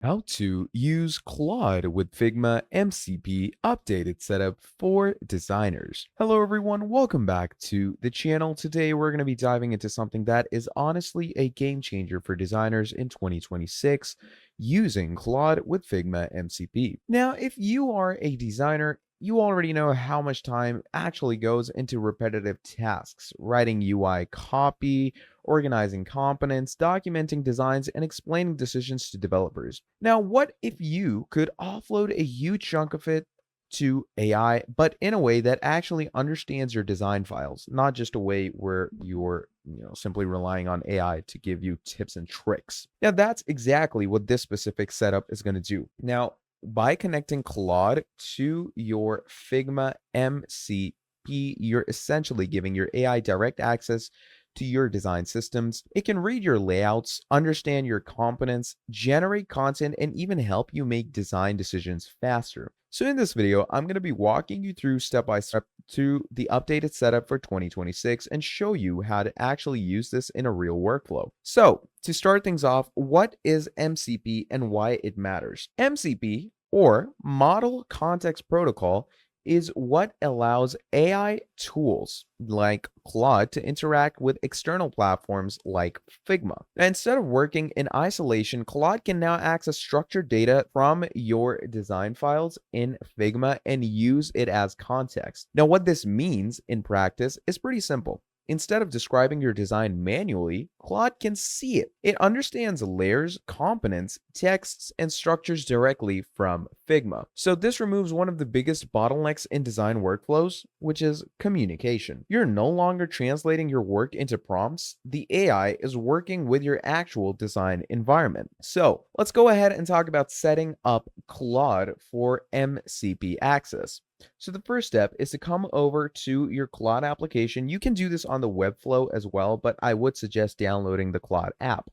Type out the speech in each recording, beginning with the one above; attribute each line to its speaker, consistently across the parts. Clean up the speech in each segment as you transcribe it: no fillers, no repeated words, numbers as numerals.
Speaker 1: How to use Claude with Figma MCP updated setup for designers. Hello everyone, welcome back to the channel. Today we're going to be diving into something that is honestly a game changer for designers in 2026 using Claude with Figma MCP. Now, if you are a designer, you already know how much time actually goes into repetitive tasks, writing UI copy, organizing components, documenting designs, and explaining decisions to developers. Now, what if you could offload a huge chunk of it to AI, but in a way that actually understands your design files, not just a way where you're simply relying on AI to give you tips and tricks. Now, that's exactly what this specific setup is going to do. Now, by connecting Claude to your Figma MCP, you're essentially giving your AI direct access to your design systems. It can read your layouts, understand your components, generate content, and even help you make design decisions faster. So in this video, I'm going to be walking you through step by step to the updated setup for 2026 and show you how to actually use this in a real workflow. So to start things off, what is MCP and why it matters? MCP, or Model Context Protocol, is what allows AI tools like Claude to interact with external platforms like Figma. Now, instead of working in isolation, Claude can now access structured data from your design files in Figma and use it as context. Now, what this means in practice is pretty simple. Instead of describing your design manually, Claude can see it. It understands layers, components, texts, and structures directly from Figma. So this removes one of the biggest bottlenecks in design workflows, which is communication. You're no longer translating your work into prompts. The AI is working with your actual design environment. So let's go ahead and talk about setting up Claude for MCP access. So the first step is to come over to your Claude application. You can do this on the Webflow as well, but I would suggest downloading the Claude app.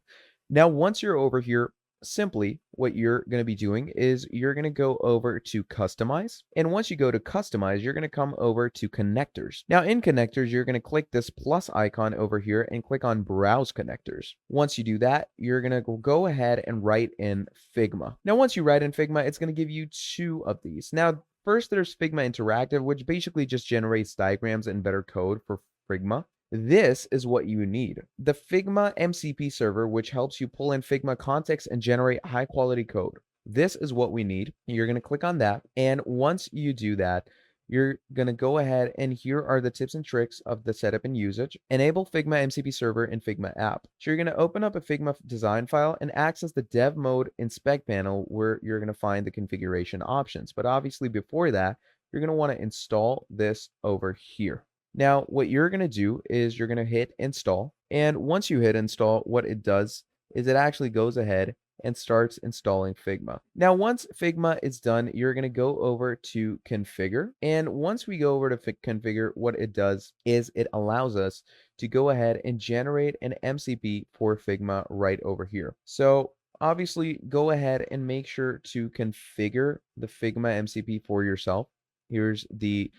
Speaker 1: Now, once you're over here, simply what you're going to be doing is you're going to go over to Customize. And once you go to Customize, you're going to come over to Connectors. Now, in Connectors, you're going to click this plus icon over here and click on Browse Connectors. Once you do that, you're going to go ahead and write in Figma. Now, once you write in Figma, it's going to give you two of these. Now, first, there's Figma Interactive, which basically just generates diagrams and better code for Figma. This is what you need. The Figma MCP server, which helps you pull in Figma context and generate high quality code. This is what we need. You're going to click on that. And once you do that, you're going to go ahead and here are the tips and tricks of the setup and usage. Enable Figma MCP server in Figma app. So you're going to open up a Figma design file and access the dev mode inspect panel where you're going to find the configuration options. But obviously before that, you're going to want to install this over here. Now, what you're going to do is you're going to hit install. And once you hit install, what it does is it actually goes ahead and starts installing Figma. Now, once Figma is done, you're going to go over to configure. And once we go over to configure, what it does is it allows us to go ahead and generate an MCP for Figma right over here. So obviously, go ahead and make sure to configure the Figma MCP for yourself. Here's the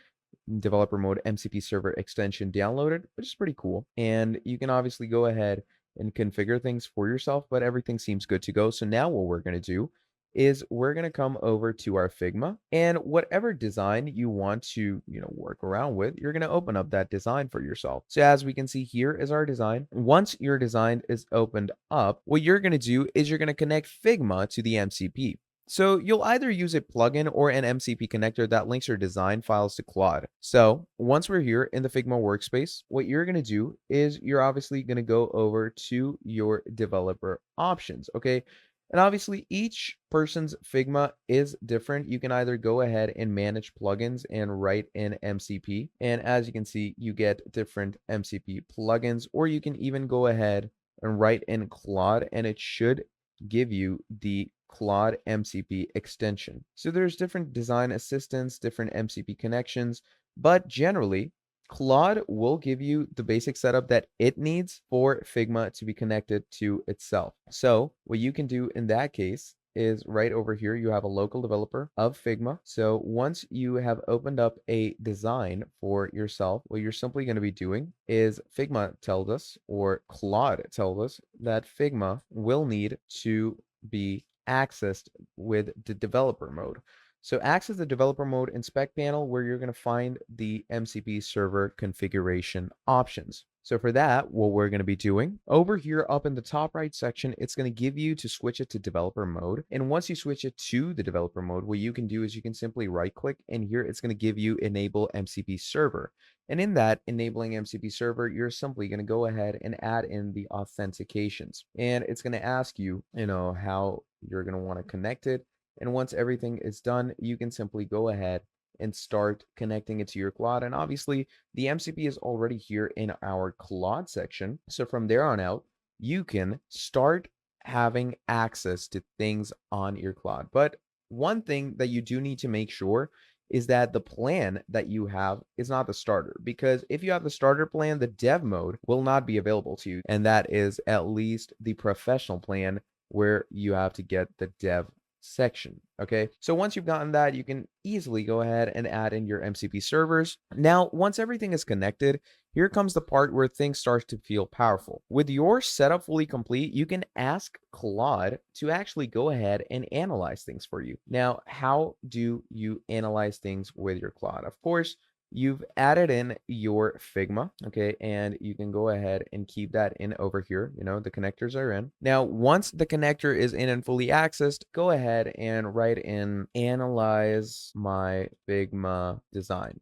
Speaker 1: developer mode MCP server extension downloaded, which is pretty cool. And you can obviously go ahead and configure things for yourself, but everything seems good to go. So now what we're going to do is we're going to come over to our Figma, and whatever design you want to, work around with, you're going to open up that design for yourself. So as we can see, here is our design. Once your design is opened up, what you're going to do is you're going to connect Figma to the MCP. So you'll either use a plugin or an MCP connector that links your design files to Claude. So once we're here in the Figma workspace, what you're going to do is you're obviously going to go over to your developer options, okay? And obviously each person's Figma is different. You can either go ahead and manage plugins and write in MCP. And as you can see, you get different MCP plugins, or you can even go ahead and write in Claude and it should give you the Claude MCP extension. So there's different design assistants, different MCP connections, but generally Claude will give you the basic setup that it needs for Figma to be connected to itself. So what you can do in that case is right over here, you have a local developer of Figma. So once you have opened up a design for yourself, what you're simply going to be doing is Figma tells us, or Claude tells us, that Figma will need to be accessed with the developer mode. So access the developer mode inspect panel where you're going to find the MCP server configuration options. So for that, what we're going to be doing over here up in the top right section, it's going to give you to switch it to developer mode. And once you switch it to the developer mode, what you can do is you can simply right click, and here it's going to give you enable MCP server. And in that enabling MCP server, you're simply going to go ahead and add in the authentications. And it's going to ask you, how you're going to want to connect it. And once everything is done, you can simply go ahead and start connecting it to your Claude. And obviously, the MCP is already here in our Claude section. So from there on out, you can start having access to things on your Claude. But one thing that you do need to make sure is that the plan that you have is not the starter, because if you have the starter plan, the dev mode will not be available to you. And that is at least the professional plan where you have to get the dev section. Okay, so once you've gotten that, you can easily go ahead and add in your MCP servers. Now, once everything is connected, here comes the part where things start to feel powerful. With your setup fully complete, you can ask Claude to actually go ahead and analyze things for you. Now, how do you analyze things with your Claude? Of course, you've added in your Figma, okay, and you can go ahead and keep that in over here. The connectors are in. Now, once the connector is in and fully accessed, go ahead and write in analyze my Figma design,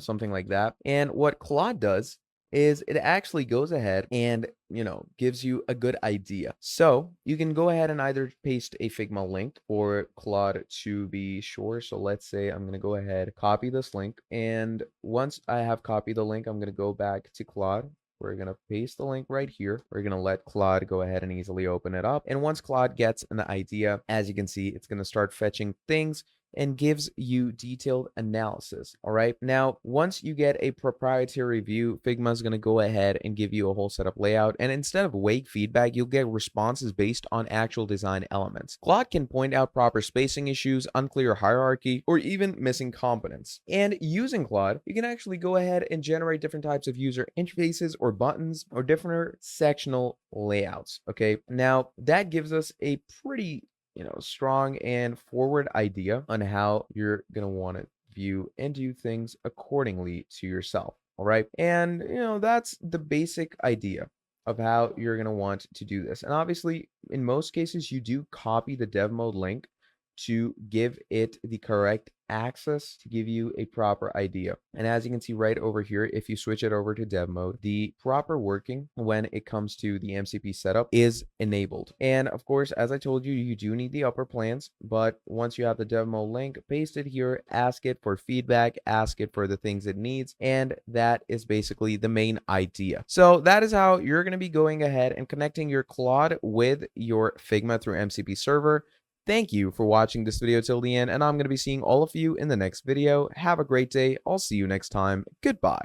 Speaker 1: something like that. And what Claude does is it actually goes ahead and gives you a good idea. So you can go ahead and either paste a Figma link for Claude to be sure. So let's say I'm going to go ahead, copy this link. And once I have copied the link, I'm going to go back to Claude. We're going to paste the link right here. We're going to let Claude go ahead and easily open it up. And once Claude gets an idea, as you can see, it's going to start fetching things and gives you detailed analysis. All right. Now, once you get a proprietary view, Figma is going to go ahead and give you a whole setup layout. And instead of vague feedback, you'll get responses based on actual design elements. Claude can point out proper spacing issues, unclear hierarchy, or even missing components. And using Claude, you can actually go ahead and generate different types of user interfaces or buttons or different sectional layouts. Okay. Now, that gives us a pretty strong and forward idea on how you're going to want to view and do things accordingly to yourself. All right. And, that's the basic idea of how you're going to want to do this. And obviously, in most cases, you do copy the dev mode link to give it the correct access to give you a proper idea. And as you can see right over here, if you switch it over to dev mode, the proper working when it comes to the MCP setup is enabled. And of course, as I told you, you do need the upper plans, but once you have the dev mode link, paste it here, ask it for feedback, ask it for the things it needs, and that is basically the main idea. So that is how you're going to be going ahead and connecting your Claude with your Figma through MCP server. Thank you for watching this video till the end, and I'm going to be seeing all of you in the next video. Have a great day. I'll see you next time. Goodbye.